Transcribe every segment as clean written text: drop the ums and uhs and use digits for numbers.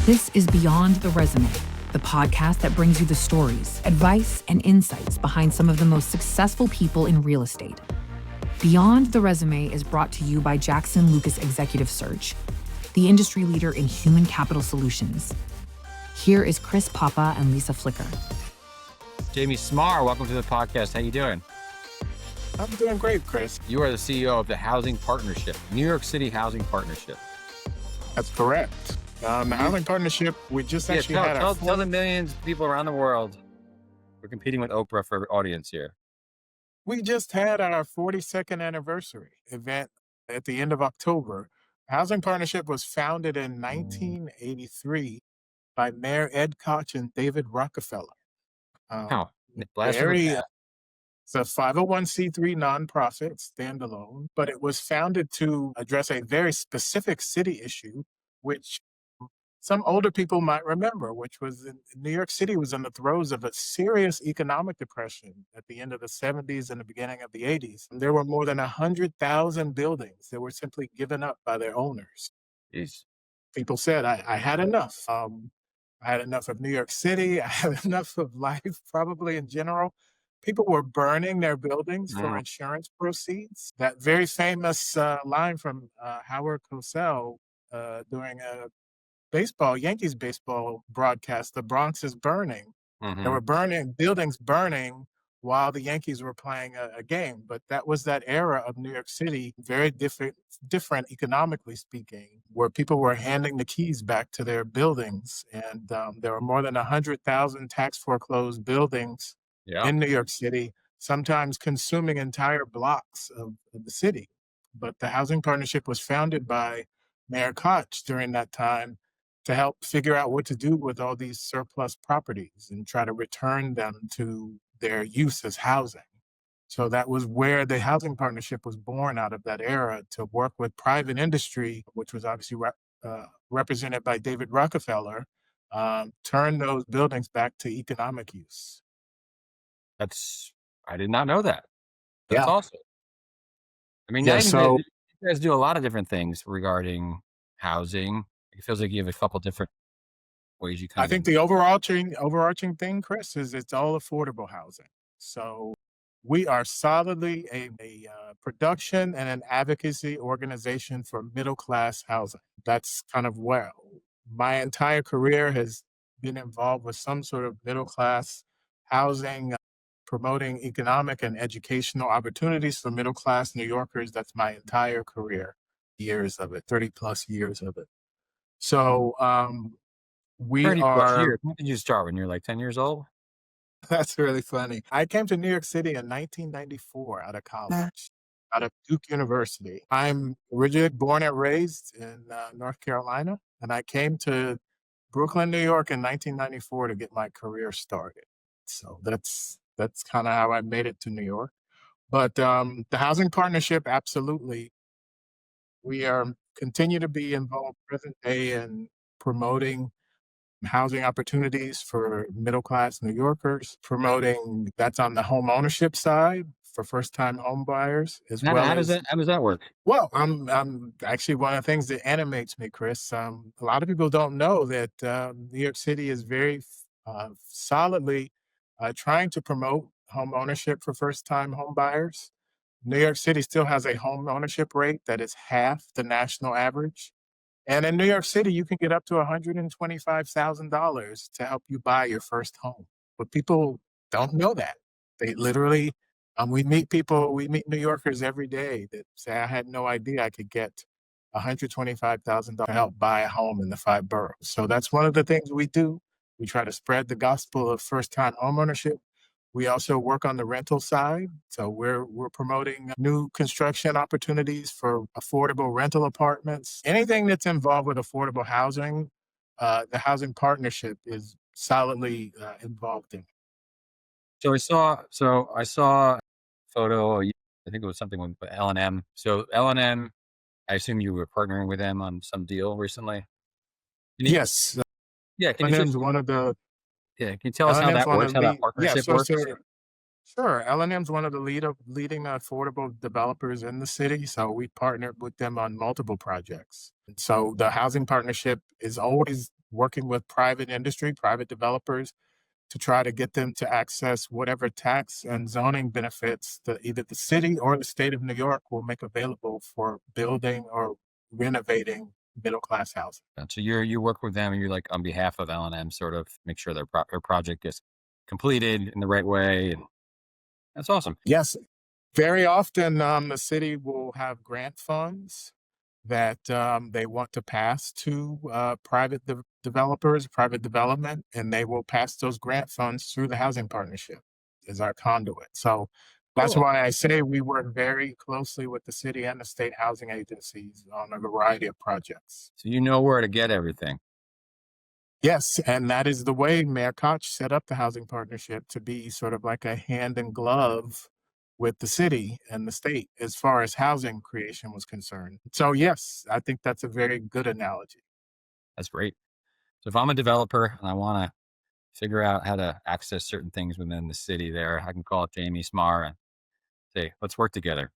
This is Beyond the Resume, the podcast that brings you the stories, advice, and insights behind some of the most successful people in real estate. Beyond the Resume is brought to you by Jackson Lucas Executive Search, the industry leader in human capital solutions. Here is Chris Papa and Lisa Flicker. Jamie Smarr, welcome to the podcast. How you doing? I'm doing great, Chris. You are the CEO of the Housing Partnership, New York City Housing Partnership. That's correct. The Housing Partnership, we just actually had tell the millions of people around the world. We're competing with Oprah for audience here. We just had our 42nd anniversary event at the end of October. Housing Partnership was founded in 1983 by Mayor Ed Koch and David Rockefeller. It's a 501c3 nonprofit, standalone, but it was founded to address a very specific city issue, which some older people might remember, which was New York City was in the throes of a serious economic depression at the end of the 70s and the beginning of the 80s. There were more than 100,000 buildings that were simply given up by their owners. Jeez. People said, I had enough. I had enough of New York City. I had enough of life, probably in general. People were burning their buildings for insurance proceeds. That very famous line from Howard Cosell during a Yankees baseball broadcast, "The Bronx is burning." There were buildings burning while the Yankees were playing a game. But that was that era of New York City, very different economically speaking, where people were handing the keys back to their buildings. And there were more than 100,000 tax foreclosed buildings in New York City, sometimes consuming entire blocks of the city. But the Housing Partnership was founded by Mayor Koch during that time to help figure out what to do with all these surplus properties and try to return them to their use as housing. So that was where the Housing Partnership was born, out of that era, to work with private industry, which was obviously represented by David Rockefeller, turn those buildings back to economic use. I did not know that. That's awesome. I mean, you guys do a lot of different things regarding housing. It feels like you have a couple different ways you come I think the overarching thing, Chris, is it's all affordable housing. So we are solidly a production and an advocacy organization for middle-class housing. That's kind of where my entire career has been involved with some sort of middle-class housing, promoting economic and educational opportunities for middle-class New Yorkers. That's my entire career, years of it, 30 plus years of it. So we 30 are. plus years. When did you start? When you were like 10 years old? That's really funny. I came to New York City in 1994 out of college, out of Duke University. I'm originally born and raised in North Carolina, and I came to Brooklyn, New York in 1994 to get my career started. So that's kind of how I made it to New York. But the Housing Partnership, absolutely. We continue to be involved present day in promoting housing opportunities for middle-class New Yorkers, promoting that's on the homeownership side for first-time home buyers as well. How does that work? Well, I'm actually one of the things that animates me, Chris. A lot of people don't know that New York City is very solidly trying to promote home ownership for first-time home buyers. New York City still has a home ownership rate that is half the national average. And in New York City, you can get up to $125,000 to help you buy your first home. But people don't know that. They literally, we meet New Yorkers every day that say, I had no idea I could get $125,000 to help buy a home in the 5 boroughs. So that's one of the things we do. We try to spread the gospel of first-time homeownership. We also work on the rental side. So we're promoting new construction opportunities for affordable rental apartments. Anything that's involved with affordable housing, the Housing Partnership is solidly involved in. So I saw a photo, I think it was something with L&M. So L&M, I assume you were partnering with them on some deal recently? Yes. Yeah. Can you tell us how that works, how that partnership works? Sure. L&M's one of the leading affordable developers in the city. So we partnered with them on multiple projects. So the Housing Partnership is always working with private industry, private developers to try to get them to access whatever tax and zoning benefits that either the city or the state of New York will make available for building or renovating middle class housing. So you work with them and you're like on behalf of L&M, sort of make sure their project gets completed in the right way. And that's awesome. Yes, very often the city will have grant funds that they want to pass to private developers, private development, and they will pass those grant funds through the housing partnership as our conduit. So that's Cool. why I say we work very closely with the city and the state housing agencies on a variety of projects. So you know where to get everything. Yes, and that is the way Mayor Koch set up the housing partnership to be sort of like a hand in glove with the city and the state as far as housing creation was concerned. So yes, I think that's a very good analogy. That's great. So if I'm a developer and I want to figure out how to access certain things within the city there, I can call up Jamie Smarr and say, let's work together.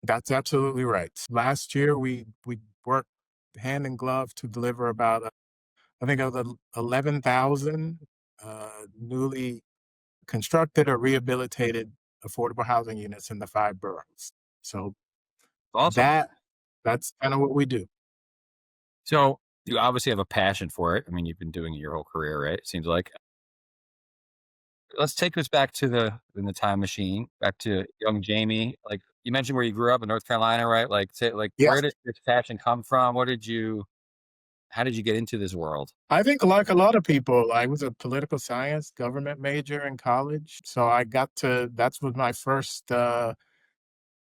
That's absolutely right. Last year we worked hand in glove to deliver about I think it was 11,000 newly constructed or rehabilitated affordable housing units in the 5 boroughs. So Awesome. that's kind of what we do. So you obviously have a passion for it. I mean, you've been doing it your whole career, right? It seems like. Let's take us back to in the time machine, back to young Jamie. Like you mentioned where you grew up in North Carolina, right? Like say like where Yes. did this passion come from? How did you get into this world? I think like a lot of people, I was a political science government major in college. So that was my first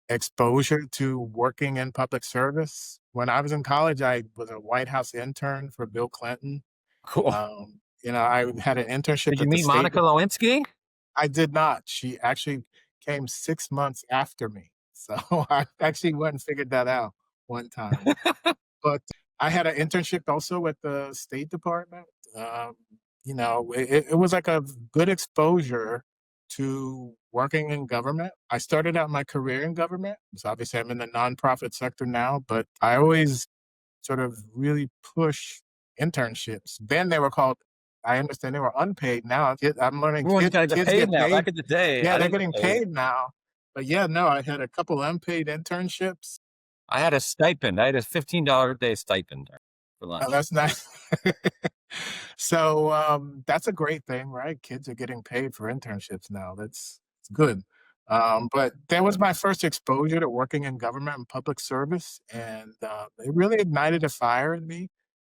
exposure to working in public service. When I was in college, I was a White House intern for Bill Clinton. Cool. I had an internship Did you at the meet state. Monica Lewinsky? I did not. She actually came 6 months after me. So I actually went and figured that out one time. But I had an internship also with the State Department. Um, it was like a good exposure to working in government. I started out my career in government. So obviously I'm in the nonprofit sector now, but I always sort of really push internships. Then they were called, I understand they were unpaid. Now I'm learning Everyone's got to get kids paid get now. paid. Back in the day, Yeah, I they're didn't getting get paid. paid now. But yeah, no, I had a couple unpaid internships. I had a stipend. I had a $15 a day stipend for lunch. Oh, that's nice. So that's a great thing, right? Kids are getting paid for internships now. It's good. But that was my first exposure to working in government and public service, and it really ignited a fire in me.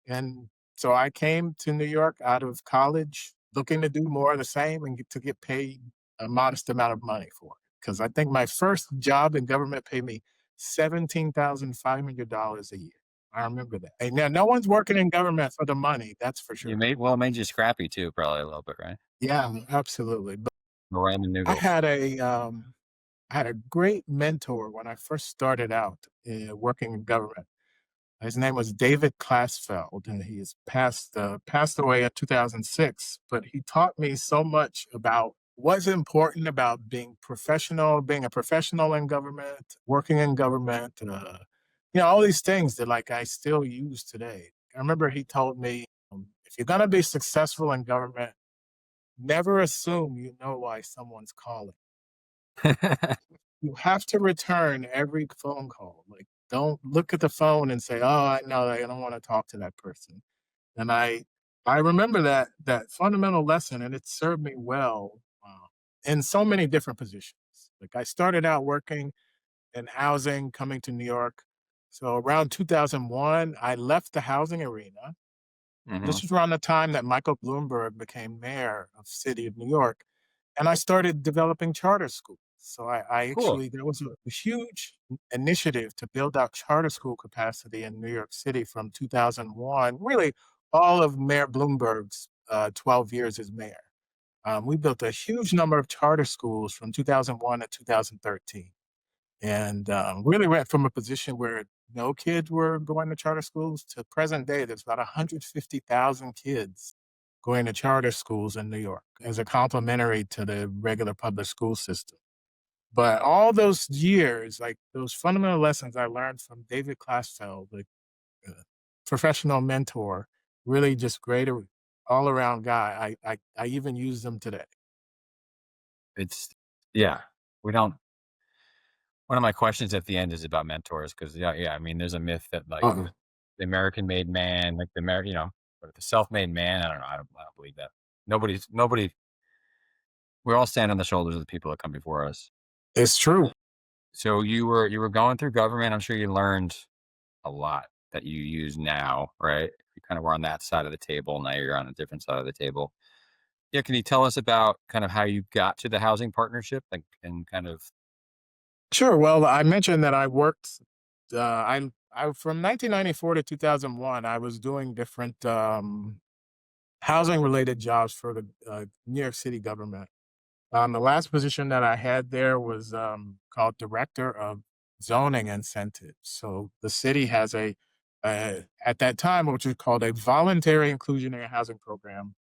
And so I came to New York out of college looking to do more of the same and to get paid a modest amount of money for it. Because I think my first job in government paid me $17,500 a year. I remember that. And now no one's working in government for the money, that's for sure. It made you scrappy too, probably a little bit, right? Yeah, absolutely. But Random I noodle. had a great mentor when I first started out working in government. His name was David Klasfeld, and he has passed away in 2006. But he taught me so much about what's important about being a professional in government, working in government, all these things that like I still use today. I remember he told me, if you're gonna be successful in government, never assume you know why someone's calling. You have to return every phone call. Like, don't look at the phone and say, "Oh, I know, I don't want to talk to that person." And I remember that fundamental lesson, and it served me well in so many different positions. Like, I started out working in housing, coming to New York. So around 2001, I left the housing arena. This was around the time that Michael Bloomberg became mayor of city of New York, and I started developing charter schools. So I Cool. actually there was a huge initiative to build out charter school capacity in New York City from 2001, really all of Mayor Bloomberg's 12 years as mayor. We built a huge number of charter schools from 2001 to 2013, and really went from a position where no kids were going to charter schools to present day. There's about 150,000 kids going to charter schools in New York as a complementary to the regular public school system. But all those years, like those fundamental lessons I learned from David Klasfeld, like a professional mentor, Really just great all around guy. I even use them today. It's yeah. We don't One of my questions at the end is about mentors because yeah, I mean, there's a myth that, like, Uh-uh. the American made man, like, but the self-made man, I don't believe that. Nobody we all stand on the shoulders of the people that come before us. It's true. So you were going through government, I'm sure you learned a lot that you use now, right? You kind of were on that side of the table, now you're on a different side of the table. Yeah, can you tell us about kind of how you got to the housing partnership, like, and kind of Sure. Well, I mentioned that I worked. I from 1994 to 2001. I was doing different housing related jobs for the New York City government. The last position that I had there was called Director of Zoning Incentives. So the city has at that time, which is called a voluntary inclusionary housing program,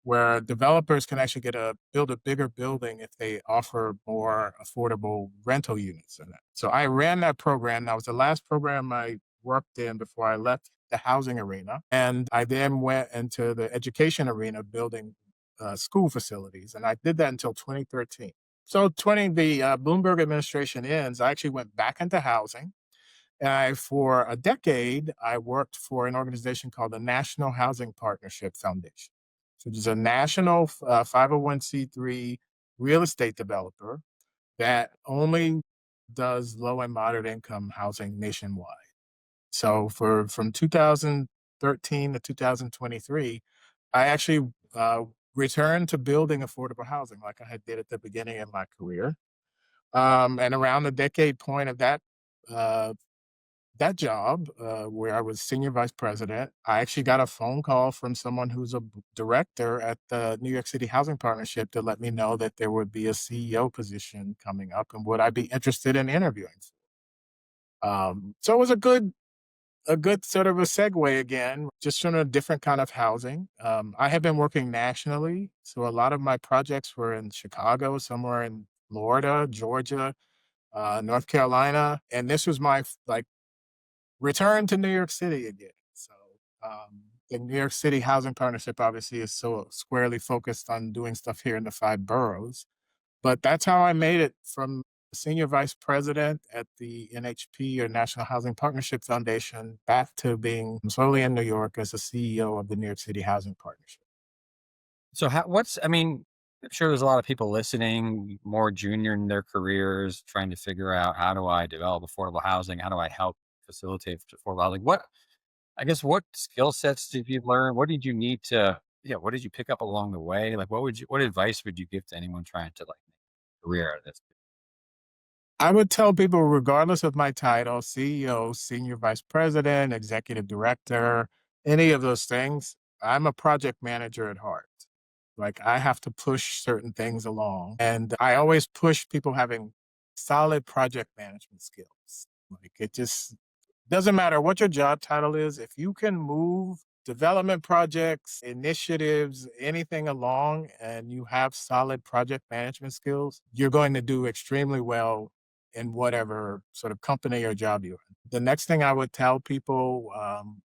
where developers can actually build a bigger building if they offer more affordable rental units in it. So I ran that program. That was the last program I worked in before I left the housing arena. And I then went into the education arena building school facilities. And I did that until 2013. So the Bloomberg administration ends, I actually went back into housing. For a decade, I worked for an organization called the National Housing Partnership Foundation, which is a national 501c3 real estate developer that only does low and moderate income housing nationwide. So from 2013 to 2023, I actually returned to building affordable housing like I had did at the beginning of my career. And around the decade point of uh, that job, where I was senior vice president, I actually got a phone call from someone who's a director at the New York City Housing Partnership to let me know that there would be a CEO position coming up and would I be interested in interviewing. So it was a good sort of a segue again, just from a different kind of housing. I have been working nationally, so a lot of my projects were in Chicago, somewhere in Florida, Georgia, North Carolina, and this was my like return to New York City again. So the New York City Housing Partnership obviously is so squarely focused on doing stuff here in the five boroughs. But that's how I made it from senior vice president at the NHP or National Housing Partnership Foundation back to being solely in New York as the CEO of the New York City Housing Partnership. so how what's I mean, I'm sure there's a lot of people listening, more junior in their careers, trying to figure out, how do I develop affordable housing? How do I help facilitate affordable housing? What skill sets did you learn? What did you need to yeah, what did you pick up along the way? Like, what advice would you give to anyone trying to, like, make a career out of this? I would tell people, regardless of my title, CEO, senior vice president, executive director, any of those things, I'm a project manager at heart. Like I have to push certain things along. And I always push people having solid project management skills. Like it just doesn't matter what your job title is. If you can move development projects, initiatives, anything along, and you have solid project management skills, you're going to do extremely well in whatever sort of company or job you're in. The next thing I would tell people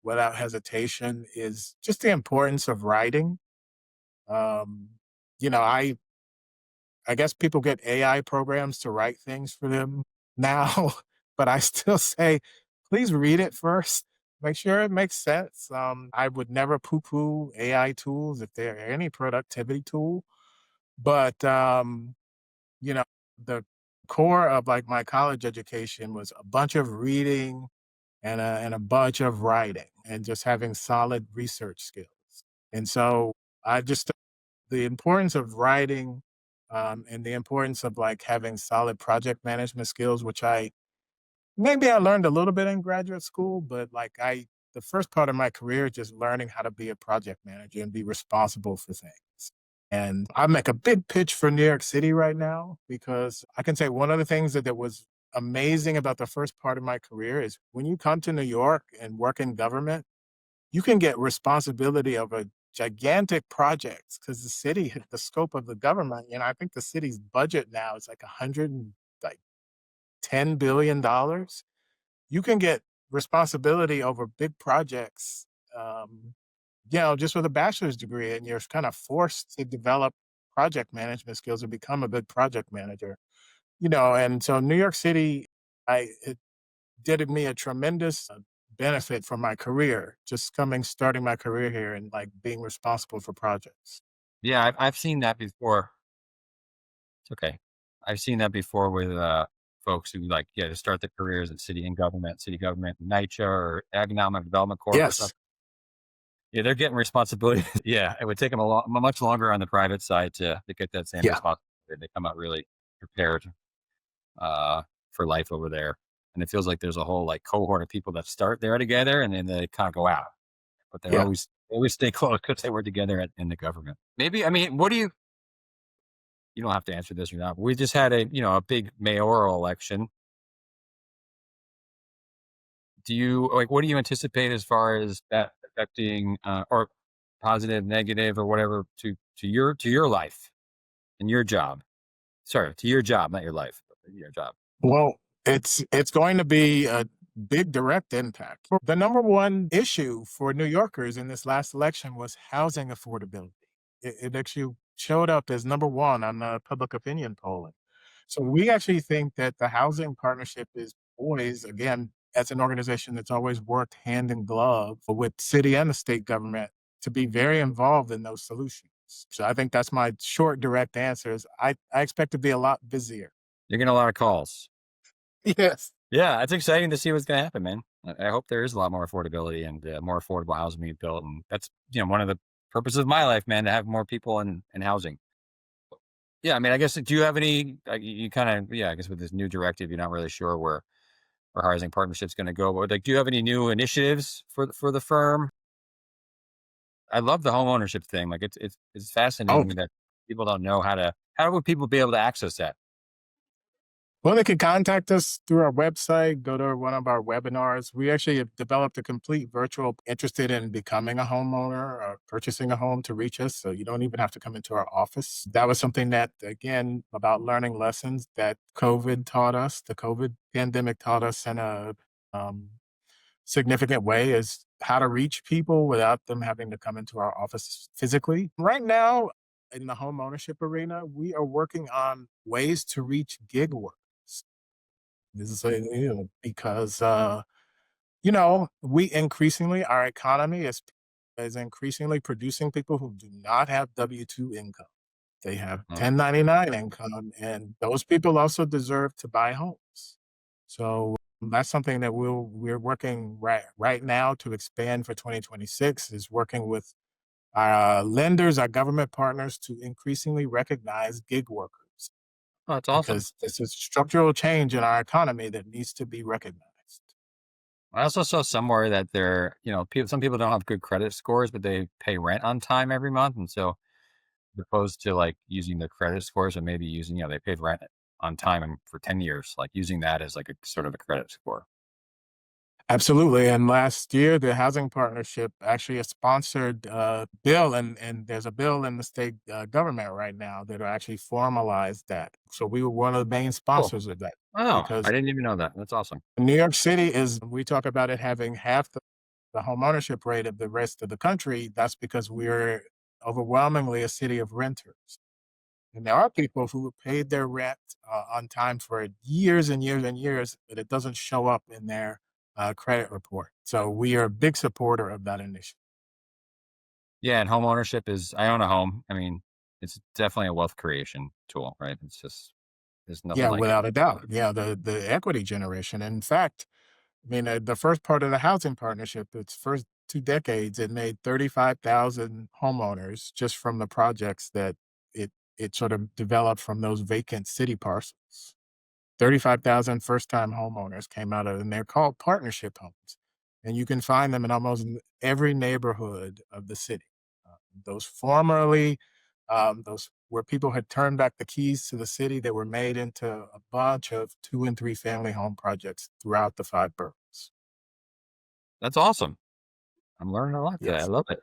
without hesitation is just the importance of writing. Um, you know, I guess people get AI programs to write things for them now, but I still say, please read it first. Make sure it makes sense. I would never poo-poo AI tools if they're any productivity tool, but you know, the core of like my college education was a bunch of reading and a bunch of writing and just having solid research skills. And so I just the importance of writing and the importance of like having solid project management skills, which I learned a little bit in graduate school, but the first part of my career is just learning how to be a project manager and be responsible for things. And I make a big pitch for New York City right now because I can say one of the things that was amazing about the first part of my career is when you come to New York and work in government, you can get responsibility over gigantic projects because the scope of the government, I think the city's budget now is like 100 and like $10 billion. You can get responsibility over big projects um, just with a bachelor's degree, and you're kind of forced to develop project management skills to become a good project manager. And so New York City, it did me a tremendous benefit for my career, just starting my career here and like being responsible for projects. Yeah, I've seen that before. It's okay. I've seen that before with folks who like, yeah, to start their careers in city government, NYCHA or Economic Development Corp or Yes. something. Yeah, they're getting responsibility. Yeah, it would take them much longer on the private side to get that same Yeah. responsibility. They come out really prepared uh, for life over there, and it feels like there's a whole like cohort of people that start there together, and then they kind of go out, but Yeah. they always stay close because they were together in the government. Maybe I mean, what do you don't have to answer this or not. But we just had a big mayoral election. Do you like what do you anticipate as far as that affecting or positive, negative, or whatever to your life and your job? Sorry, to your job, not your life, but your job. Well, it's going to be a big direct impact. The number one issue for New Yorkers in this last election was housing affordability. It actually showed up as number one on the public opinion polling. So we actually think that the housing partnership is poised, again, as an organization that's always worked hand in glove with city and the state government to be very involved in those solutions. So I think that's my short, direct answer is I expect to be a lot busier. You're getting a lot of calls. Yes. Yeah, it's exciting to see what's going to happen, man. I hope there is a lot more affordability and more affordable housing being built, and that's one of the purposes of my life, man, to have more people in housing. Yeah, I mean, I guess do you have any? You kind of I guess with this new directive, you're not really sure where housing partnership's going to go. But like, do you have any new initiatives for the firm? I love the home ownership thing. Like, it's Oh, fascinating that people don't know how would people be able to access that? well, they can contact us through our website, go to one of our webinars. We actually have developed a complete virtual interested in becoming a homeowner or purchasing a home to reach us. So you don't even have to come into our office. That was something that, again, about learning lessons that COVID taught us, the COVID pandemic taught us in a um, significant way is how to reach people without them having to come into our office physically. Right now, in the home ownership arena, we are working on ways to reach gig workers. This is because we increasingly our economy is increasingly producing people who do not have W-2 income. They have Mm. 1099 income, and those people also deserve to buy homes. So that's something that we're working right now to expand for 2026 is working with our lenders, our government partners to increasingly recognize gig workers Oh, that's awesome. because this is structural change in our economy that needs to be recognized. I also saw somewhere that some people don't have good credit scores, but they pay rent on time every month, and so as opposed to like using the credit scores and maybe using, they paid rent on time and for 10 years, like using that as like a sort of a credit score. Absolutely. And last year, the Housing Partnership actually a sponsored bill, and there's a bill in the state government right now that will actually formalize that. So we were one of the main Cool. sponsors of that Oh, I because didn't even know that. That's awesome. New York City we talk about it having half the home ownership rate of the rest of the country. That's because we're overwhelmingly a city of renters. And there are people who paid their rent on time for years and years and years, but it doesn't show up in their credit report. So we are a big supporter of that initiative. Yeah, and home ownership I own a home. I mean, it's definitely a wealth creation tool, right? It's just there's nothing Yeah, like it. without a doubt. Yeah, the equity generation. In fact, I mean, the first part of the housing partnership, its first 2 decades, it made 35,000 homeowners just from the projects that it sort of developed from those vacant city parcels. 35,000 first-time homeowners came out of and they're called partnership homes, and you can find them in almost every neighborhood of the city. Those formerly those where people had turned back the keys to the city that were made into a bunch of 2 and 3 family home projects throughout the 5 boroughs. That's awesome. I'm learning a lot today. I Yes. love it.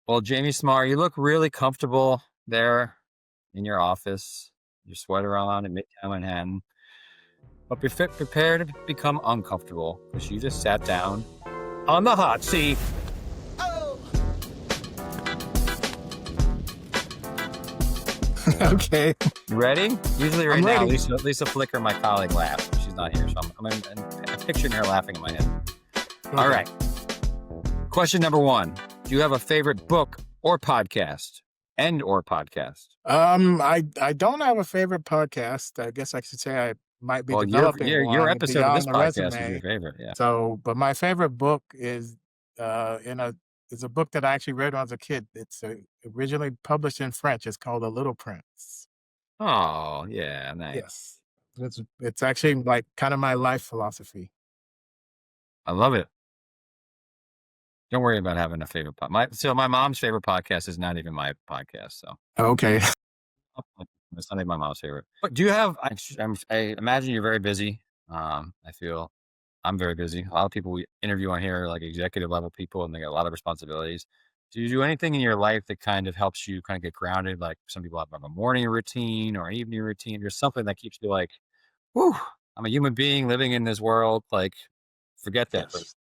Well, Jamie Smarr, you look really comfortable there in your office. Your sweater on in Midtown Manhattan. But prepare to become uncomfortable because you just sat down on the hot seat. Oh, Okay, You ready? Usually I'm right now, ready. Lisa Flicker, my colleague, laughs. But she's not here, so I'm picturing her laughing in my head. All Okay. right. Question number one. Do you have a favorite book or podcast? Or podcast? I don't have a favorite podcast. I guess I should say I might be Well, developing your one episode of beyond this the podcast is your resume. favorite. Yeah. So, but my favorite book in a is a book that I actually read when I was a kid. It's originally published in French. It's called The Little Prince. Oh, yeah. Nice. Yes, it's actually like kind of my life philosophy. I love it. Don't worry about having a favorite my mom's favorite podcast is not even my podcast. So Okay. it's not even my mom's favorite. But do you have? I imagine you're very busy. I feel I'm very busy. A lot of people we interview on here are like executive level people, and they got a lot of responsibilities. Do you do anything in your life that kind of helps you kind of get grounded? Like some people have like a morning routine or an evening routine, or something that keeps you like, "Whew, I'm a human being living in this world." Like, forget that. For Yes.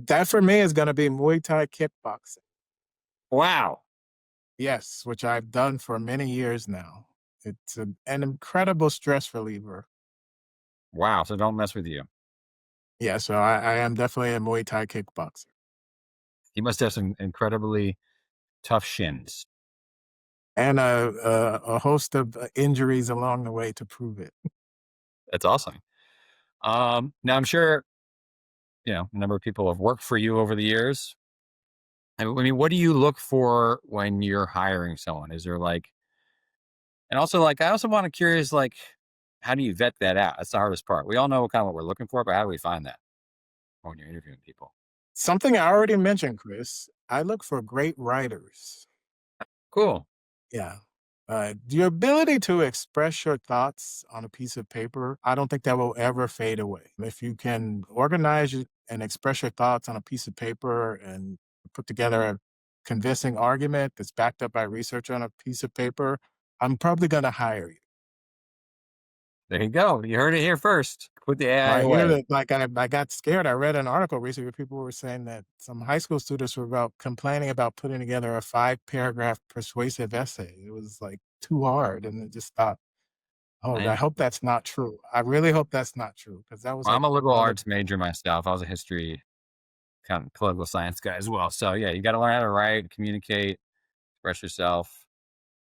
That for me is going to be Muay Thai kickboxing. wow, Yes, which I've done for many years now. It's an incredible stress reliever. wow. So don't mess with you. Yeah, so I am definitely a Muay Thai kickboxer You must have some incredibly tough shins. and a host of injuries along the way to prove it. That's awesome. Now I'm sure a number of people have worked for you over the years. I mean, what do you look for when you're hiring someone? Is there like, and also like, I also want to curious, like, how do you vet that out? That's the hardest part. We all know what we're looking for, but how do we find that when you're interviewing people? Something I already mentioned, Chris, I look for great writers. Cool. Yeah. Your ability to express your thoughts on a piece of paper, I don't think that will ever fade away. If you can organize and express your thoughts on a piece of paper and put together a convincing argument that's backed up by research on a piece of paper, I'm probably going to hire you. There you go. You heard it here first. Put the AI I hear away. that, like, I got scared. I read an article recently where people were saying that some high school students were complaining about putting together a 5-paragraph persuasive essay. It was like too hard, and I just thought, oh, I I, hope that's not true. I really hope that's not true because that was like I'm a liberal one of arts major myself. I was a history kind of political science guy as well. So yeah, you got to learn how to write, communicate, express yourself.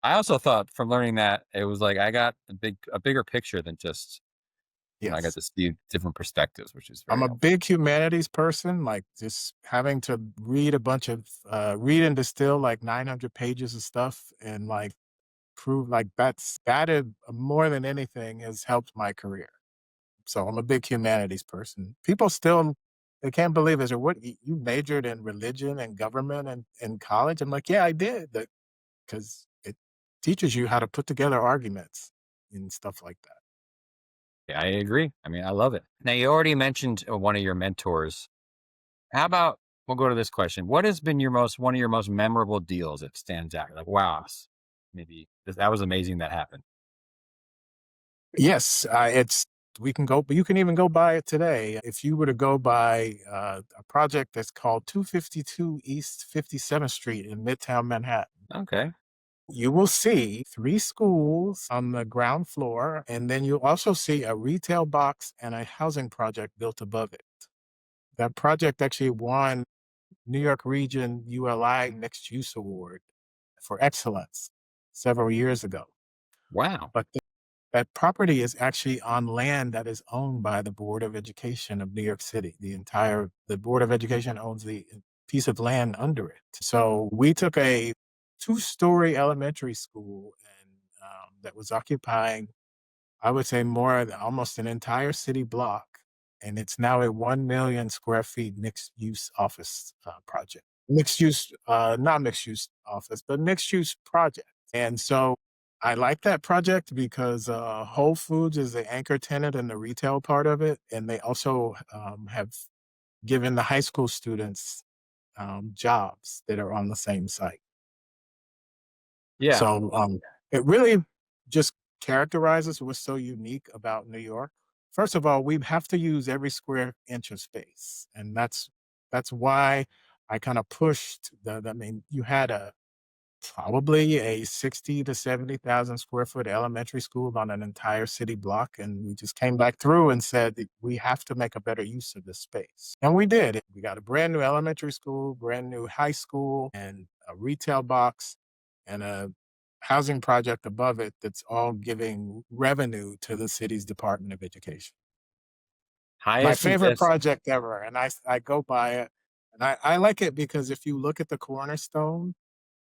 I also thought from learning that it was like I got a bigger picture than just I got yes. to see different perspectives, which is I'm very a helpful. big humanities person, like just having to read a bunch of read and distill like 900 pages of stuff and like prove like that is more than anything has helped my career. So I'm a big humanities person. People still they can't believe it. So what you majored in religion and government and in college? I'm like, yeah, I did. Because it teaches you how to put together arguments and stuff like that. Yeah, I agree. I mean, I love it. Now you already mentioned one of your mentors. How about we'll go to this question? What has been one of your most memorable deals that stands out? You're like, wow, maybe that was amazing that happened. Yes, it's we can go, but you can even go buy it today. If you were to go by a project that's called 252 East 57th Street in Midtown Manhattan, Okay. you will see 3 schools on the ground floor, and then you'll also see a retail box and a housing project built above it. That project actually won New York Region ULI Mixed Use Award for excellence several years ago. Wow. But that property is actually on land that is owned by the Board of Education of New York City. The Board of Education owns the piece of land under it. So we took a 2-story elementary school and that was occupying, I would say, almost an entire city block, and it's now a 1 million square feet mixed use office project. Mixed use, not mixed use office, but mixed use project. And so I like that project because Whole Foods is the anchor tenant in the retail part of it. And they also have given the high school students jobs that are on the same site. Yeah. So it really just characterizes what's so unique about New York. First of all, we have to use every square inch of space. And that's why I kind of pushed I mean, you had a probably a 60 to 70,000 square foot elementary school on an entire city block. And we just came back through and said that we have to make a better use of this space. And we did. We got a brand new elementary school, brand new high school, and a retail box and a housing project above it that's all giving revenue to the city's Department of Education. My Highest and favorite best. project ever. And I go by it. And I like it because if you look at the cornerstone,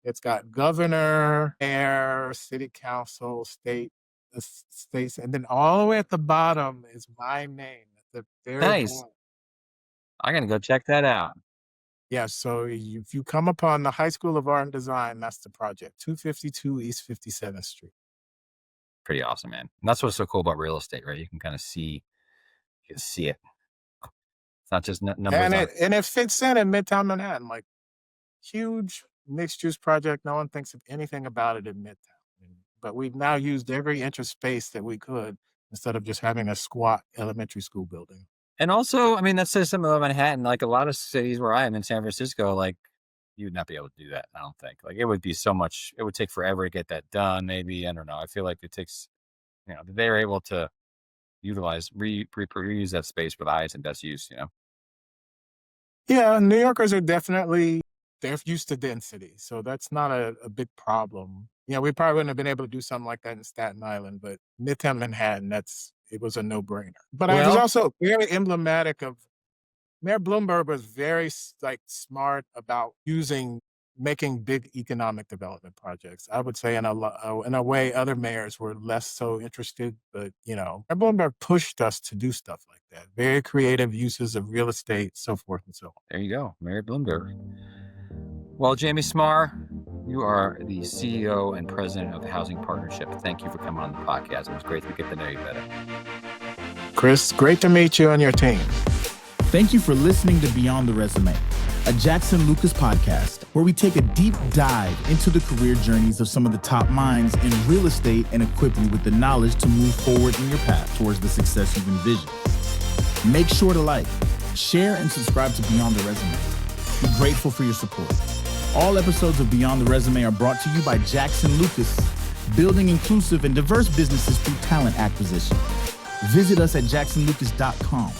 it's got governor, mayor, city council, states, and then all the way at the bottom is my name at the very Nice. bottom. I gotta go check that out. Yeah, so if you come upon the High School of Art and Design, that's the project, 252 East 57th Street. Pretty awesome, man. And that's what's so cool about real estate, right? You can kind of see, you can see it. It's not just numbers. And it fits in Midtown Manhattan, like huge mixed-use project. No one thinks of anything about it in Midtown. But we've now used every inch of space that we could instead of just having a squat elementary school building. And also, I mean, that says something about Manhattan. Like a lot of cities where I am in San Francisco, like you would not be able to do that. I don't think. Like it would be so much. It would take forever to get that done. Maybe I don't know. I feel like it takes. They're able to utilize reuse that space for the highest and best use. Yeah, New Yorkers are definitely they're used to density, so that's not a big problem. We probably wouldn't have been able to do something like that in Staten Island, but Midtown Manhattan, it was a no-brainer. But I was also very emblematic of Mayor Bloomberg was very smart about making big economic development projects. I would say in a way other mayors were less so interested, but Mayor Bloomberg pushed us to do stuff like that. Very creative uses of real estate, so forth and so on. There you go, Mayor Bloomberg. Well, Jamie Smarr, you are the CEO and president of the Housing Partnership. Thank you for coming on the podcast. It was great to get to know you better. Chris, great to meet you and your team. Thank you for listening to Beyond the Resume, a Jackson Lucas podcast where we take a deep dive into the career journeys of some of the top minds in real estate and equip you with the knowledge to move forward in your path towards the success you've envisioned. Make sure to like, share, and subscribe to Beyond the Resume. We're grateful for your support. All episodes of Beyond the Resume are brought to you by Jackson Lucas, building inclusive and diverse businesses through talent acquisition. Visit us at jacksonlucas.com.